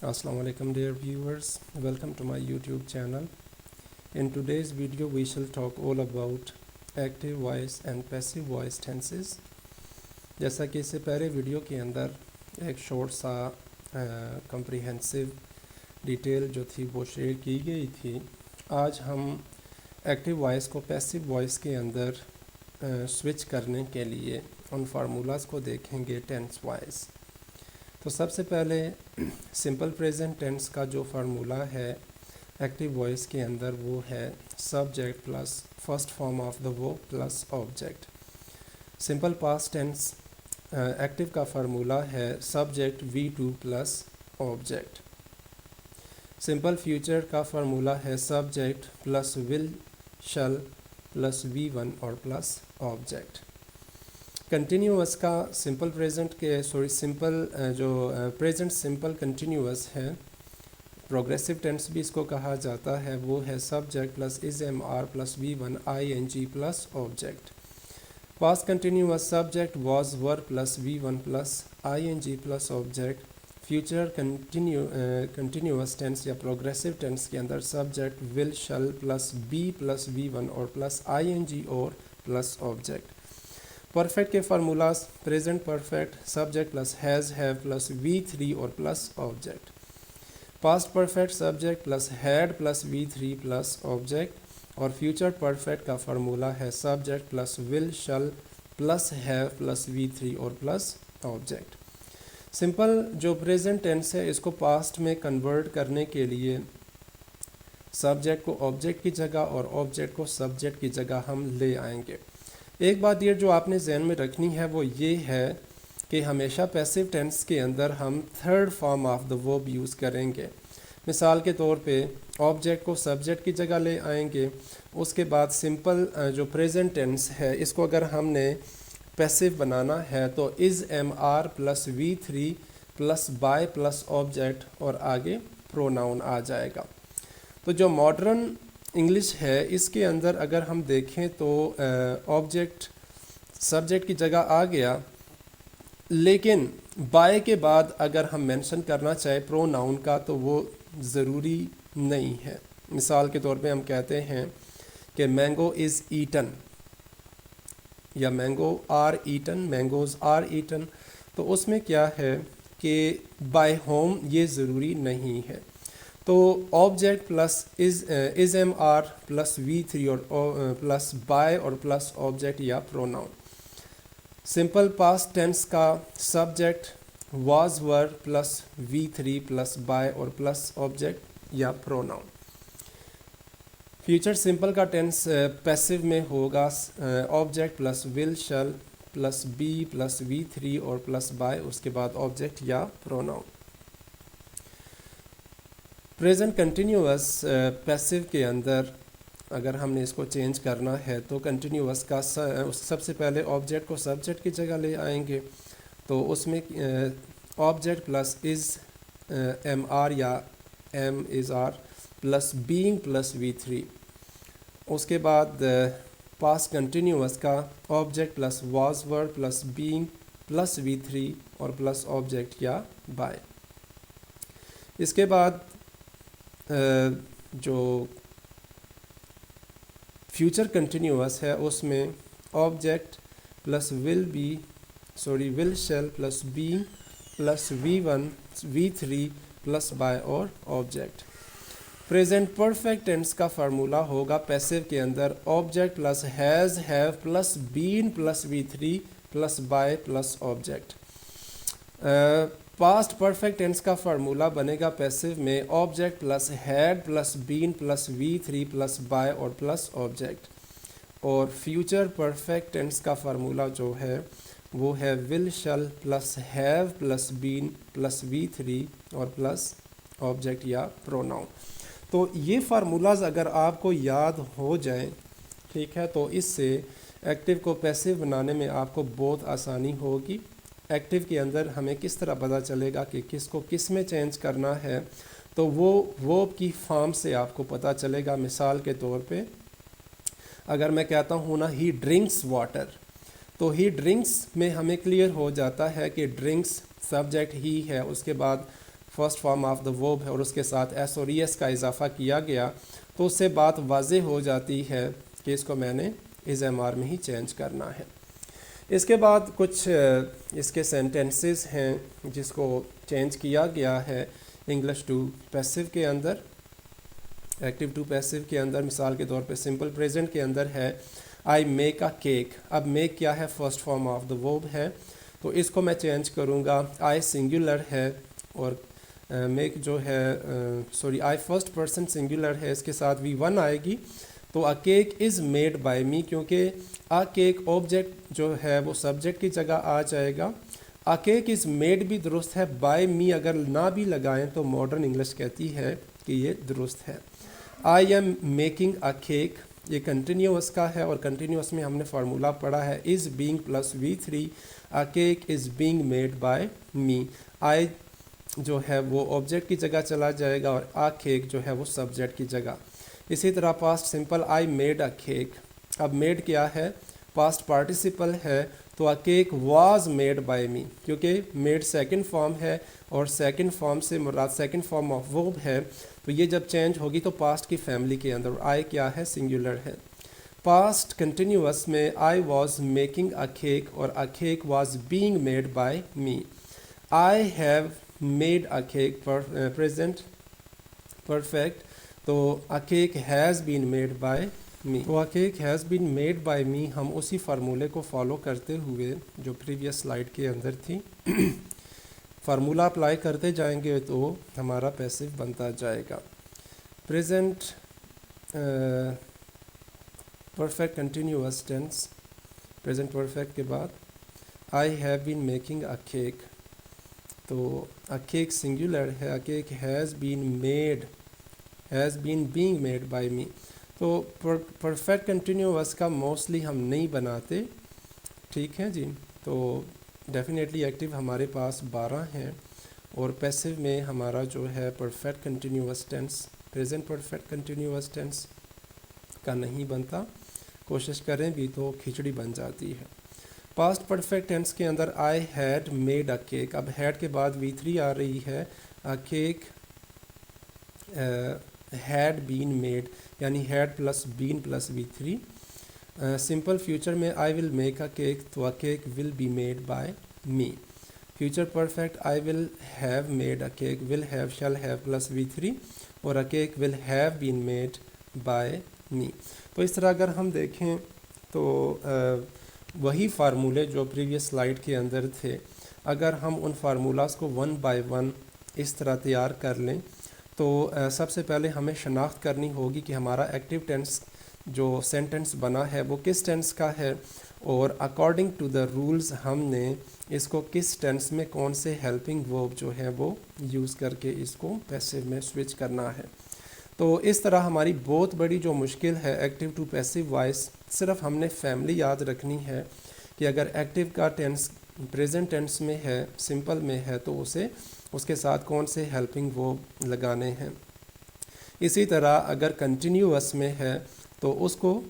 Assalamu alaikum dear viewers, welcome to my YouTube channel. In today's video we shall talk all about active voice and passive voice tenses. जैसा कि इससे पहले video के अंदर एक short सा comprehensive detail जो थी वो शेयर की गई थी, आज हम एक्टिव वॉइस को पैसिव वॉइस के अंदर स्विच करने के लिए उन फार्मूलाज़ को देखेंगे टेंस वाइज। तो सबसे पहले सिंपल प्रेजेंट टेंस का जो फार्मूला है एक्टिव वॉइस के अंदर वो है subject plus first form of the verb plus object. Simple past tense active का फार्मूला है subject V2 plus object. Simple future का फार्मूला है subject plus will shall plus V1 और प्लस ऑब्जेक्ट। कंटिन्यूअस का सिंपल प्रेजेंट के simple जो present simple continuous है, progressive tense भी इसको कहा जाता है, वो है subject plus is am are plus V1 ING plus object. Past continuous subject was were plus V1 plus ING plus object. Future continuous tense या प्रोग्रेसिव टेंस के अंदर subject will shall plus B plus V1 और plus ING और plus object. Perfect के formulas present perfect subject plus has have plus V3 और plus object. Past perfect subject plus had plus V3 plus object. और future perfect का formula है subject plus will shall plus have plus V3 और plus object. Simple जो present tense है इसको past में convert करने के लिए सब्जेक्ट को ऑब्जेक्ट की जगह और ऑब्जेक्ट को सब्जेक्ट की जगह हम ले आएंगे। एक बात ये जो आपने जहन में रखनी है वो ये है कि हमेशा पैसिव टेंस के अंदर हम third form of the verb use करेंगे। मिसाल के तौर पे ऑब्जेक्ट को सब्जेक्ट की जगह ले आएंगे। उसके बाद सिंपल जो प्रेजेंट टेंस है इसको अगर हमने पैसिव बनाना है तो is am are plus V3 plus by plus object और आगे प्रोनाउन आ जाएगा। तो जो मॉडर्न इंग्लिश है इसके अंदर अगर हम देखें तो ऑब्जेक्ट सब्जेक्ट की जगह आ गया, लेकिन बाय के बाद अगर हम मेंशन करना चाहे प्रोनाउन का तो वो ज़रूरी नहीं है। मिसाल के तौर पे हम कहते हैं कि मैंगो इज़ ईटन या mango are eaten, mangoes are eaten, तो उसमें क्या है कि बाय होम ये ज़रूरी नहीं है। तो object plus is am are plus V3 और प्लस बाय और प्लस ऑब्जेक्ट या प्रोनाउन। सिंपल पास्ट टेंस का subject was were plus V3 plus by और प्लस ऑब्जेक्ट या प्रोनाउन। फ्यूचर सिंपल का टेंस पैसिव में होगा object plus will shall plus B plus V3 और प्लस बाय उसके बाद ऑब्जेक्ट या प्रोनाउन। प्रेजेंट कंटिन्यूअस पैसिव के अंदर अगर हमने इसको चेंज करना है तो कंटिन्यूअस का सबसे पहले ऑब्जेक्ट को सब्जेक्ट की जगह ले आएंगे। तो उसमें object plus is am are या am is are plus being plus V3। उसके बाद पास्ट कंटिन्यूअस का object plus was were plus being plus V3 और प्लस ऑब्जेक्ट या बाय। इसके बाद जो फ्यूचर कंटिन्यूअस है उसमें object plus will shall plus be plus V1 V3 plus by और ऑब्जेक्ट। प्रेजेंट परफेक्ट टेंस का फार्मूला होगा पैसिव के अंदर object plus has have plus been plus V3 plus by plus object. Past perfect tense का formula बनेगा passive में object plus had plus been plus V3 plus by और plus object. और future perfect tense का formula जो है वो है will shall plus have plus been plus V3 और प्लस ऑब्जेक्ट या प्रोनाउन। तो ये फार्मूलाज अगर आपको याद हो जाए, ठीक है, तो इससे एक्टिव को पैसिव बनाने में आपको बहुत आसानी होगी। एक्टिव के अंदर हमें किस तरह पता चलेगा कि किसको किस में चेंज करना है, तो वो वर्ब की फॉर्म से आपको पता चलेगा। मिसाल के तौर पे अगर मैं कहता हूँ ना ही ड्रिंक्स वाटर, तो ही ड्रिंक्स में हमें क्लियर हो जाता है कि ड्रिंक्स सब्जेक्ट ही है, उसके बाद first form of the verb है और उसके साथ एस और ई एस का इजाफा किया गया तो उससे बात वाज़ेह हो जाती है कि इसको मैंने इज़ एम आर में ही चेंज करना है। इसके बाद कुछ इसके सेंटेंसेस हैं जिसको चेंज किया गया है इंग्लिश टू पैसिव के अंदर, एक्टिव टू पैसिव के अंदर। मिसाल के तौर पे सिंपल प्रेजेंट के अंदर है आई मेक अ केक। अब मेक क्या है, first form of the verb है, तो इसको मैं चेंज करूँगा। आई सिंगुलर है और मेक जो है sorry I first person singular है, इसके साथ वी वन आएगी तो a cake is made by me, क्योंकि अ केक ऑब्जेक्ट जो है वो सब्जेक्ट की जगह आ जाएगा। अ केक इज़ मेड भी दुरुस्त है, बाय मी अगर ना भी लगाएं तो मॉडर्न इंग्लिश कहती है कि ये दुरुस्त है। I am making a cake, ये कंटिन्यूअस का है और कंटिन्यूअस में हमने फार्मूला पढ़ा है is being plus V3, a cake is being made by me. I जो है वो ऑब्जेक्ट की जगह चला जाएगा और आ केक जो है वो सब्जेक्ट की जगह। इसी तरह past simple I made a cake. अब मेड क्या है, पास्ट पार्टिसिपल है, तो a cake was made by me, क्योंकि मेड सेकंड फॉर्म है और सेकंड फॉर्म से मुराद सेकंड फॉर्म ऑफ वर्ब है, तो ये जब चेंज होगी तो पास्ट की फैमिली के अंदर आई क्या है, सिंगुलर है। पास्ट कंटिन्यूअस में I was making a cake और a cake was being made by me. I have made a cake present perfect, तो a cake has been made by me. तो a cake has been made by me हम उसी फार्मूले को follow करते हुए जो प्रीवियस स्लाइड के अंदर थी फार्मूला अप्लाई करते जाएंगे तो हमारा पैसिव बनता जाएगा। Present perfect continuous tense, present perfect के बाद I have been making a cake, तो अ केक सिंगुलर है, a cake has been being made by me. तो परफेक्ट कंटिन्यूअस का मोस्टली हम नहीं बनाते, ठीक है जी। तो डेफिनेटली एक्टिव हमारे पास 12 हैं और पैसिव में हमारा जो है perfect continuous tense, present perfect continuous tense का नहीं बनता, कोशिश करें भी तो खिचड़ी बन जाती है। पास्ट परफेक्ट टेंस के अंदर I had made a cake, अब हैड के बाद V3 आ रही है, a cake had been made, यानी had plus been plus V3। Simple future में I will make a cake, तो a cake will be made by me. Future perfect I will have made a cake, will have shall have plus V3 और a cake will have been made by me. तो इस तरह अगर हम देखें तो वही फार्मूले जो प्रीवियस स्लाइड के अंदर थे, अगर हम उन फार्मूलाज को वन बाय वन इस तरह तैयार कर लें तो सबसे पहले हमें शनाख्त करनी होगी कि हमारा एक्टिव टेंस जो सेंटेंस बना है वो किस टेंस का है और अकॉर्डिंग टू द रूल्स हमने इसको किस टेंस में कौन से हेल्पिंग वर्ब जो है वो यूज़ करके इसको पैसिव में स्विच करना है। तो इस तरह हमारी बहुत बड़ी जो मुश्किल है एक्टिव टू पैसिव वॉइस, सिर्फ हमने फैमिली याद रखनी है कि अगर एक्टिव का टेंस प्रेजेंट टेंस में है, सिंपल में है, तो उसे उसके साथ कौन से हेल्पिंग वर्ब लगाने हैं। इसी तरह अगर कंटिन्यूअस में है तो उसको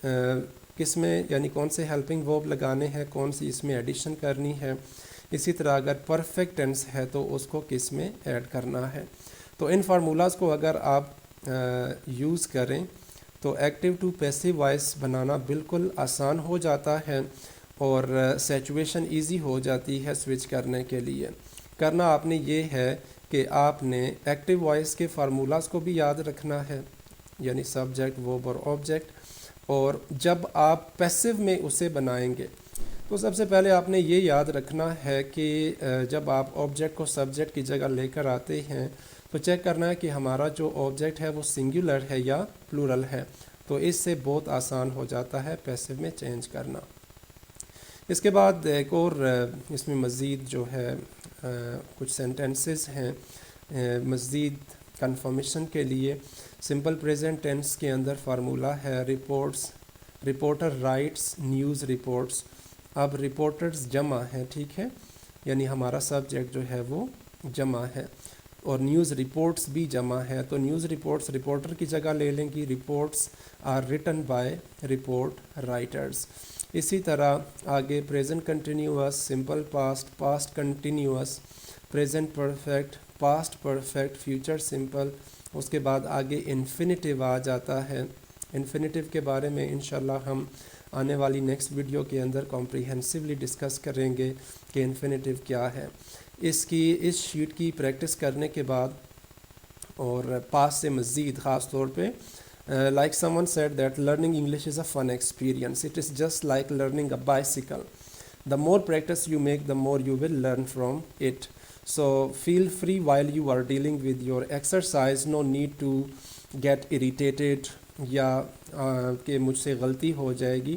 किस में, यानी कौन से हेल्पिंग वर्ब लगाने हैं, कौन सी इसमें एडिशन करनी है। इसी तरह अगर परफेक्ट टेंस है तो उसको किस में ऐड करना है। तो इन फार्मूलाज़ को अगर आप यूज़ करें तो एक्टिव टू पैसिव वॉइस बनाना बिल्कुल आसान हो जाता है और सिचुएशन इजी हो जाती है स्विच करने के लिए। करना आपने ये है कि आपने एक्टिव वॉइस के फार्मूलाज़ को भी याद रखना है, यानी सब्जेक्ट वर्ब और ऑब्जेक्ट, और जब आप पैसिव में उसे बनाएंगे तो सबसे पहले आपने ये याद रखना है कि जब आप ऑब्जेक्ट को सब्जेक्ट की जगह लेकर आते हैं तो चेक करना है कि हमारा जो ऑब्जेक्ट है वो सिंगुलर है या प्लूरल है, तो इससे बहुत आसान हो जाता है पैसिव में चेंज करना। इसके बाद एक और इसमें मज़ीद जो है कुछ सेंटेंसेस हैं मज़ीद कंफर्मेशन के लिए। सिंपल प्रेजेंट टेंस के अंदर फार्मूला है reports, reporter rights news reports. अब रिपोर्टर्स जमा है, ठीक है, यानी हमारा सब्जेक्ट जो है वो जमा है और न्यूज़ रिपोर्ट्स भी जमा है, तो न्यूज़ रिपोर्ट्स रिपोर्टर की जगह ले लेंगी। Reports are written by report writers. इसी तरह आगे present continuous, simple past, past continuous, present perfect, past perfect, future simple, اس کے بعد آگے انفینیٹیو آ جاتا ہے. انفینیٹیو کے بارے میں انشاءاللہ ہم آنے والی نیکسٹ ویڈیو کے اندر کمپریہنسولی ڈسکس کریں گے کہ انفینیٹیو کیا ہے. اس شیٹ کی پریکٹس کرنے کے بعد اور پاس سے مزید خاص طور پہ like someone said that learning English is a fun experience. It is just like learning a bicycle. The more practice you make, the more you will learn from it. So feel free while you are dealing with your exercise. No need to get irritated یا کہ مجھ سے غلطی ہو جائے گی.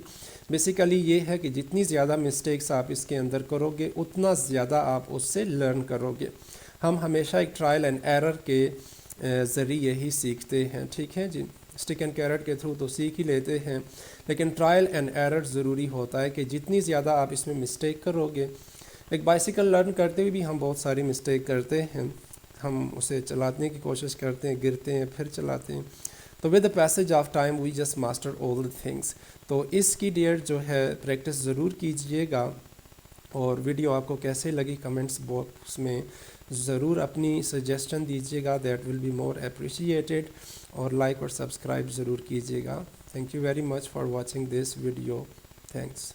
Basically یہ ہے کہ جتنی زیادہ مسٹیکس آپ اس کے اندر کرو گے اتنا زیادہ آپ اس سے لرن کرو گے. ہم ہمیشہ ایک ٹرائل اینڈ ایرر کے ذریعے ہی سیکھتے ہیں. ٹھیک ہے جی، اسٹک اینڈ کیرٹ کے تھرو تو سیکھ ہی لیتے ہیں، لیکن ٹرائل اینڈ ایرر ضروری ہوتا ہے کہ جتنی زیادہ آپ اس میں مسٹیک کرو گے. ایک بائسیکل لرن کرتے ہوئے بھی ہم بہت ساری مسٹیک کرتے ہیں، ہم اسے چلانے کی کوشش کرتے ہیں، گرتے ہیں، پھر چلاتے ہیں. تو with the passage of time we just master all the things. تو اس کی ڈیئر جو ہے پریکٹس ضرور کیجئے گا. اور ویڈیو آپ کو کیسے لگی کمنٹس باکس میں ضرور اپنی سجیسٹن دیجیے گا، that will be more appreciated. اور لائک اور سبسکرائب ضرور کیجیے گا. Thank you very much for watching this video. Thanks.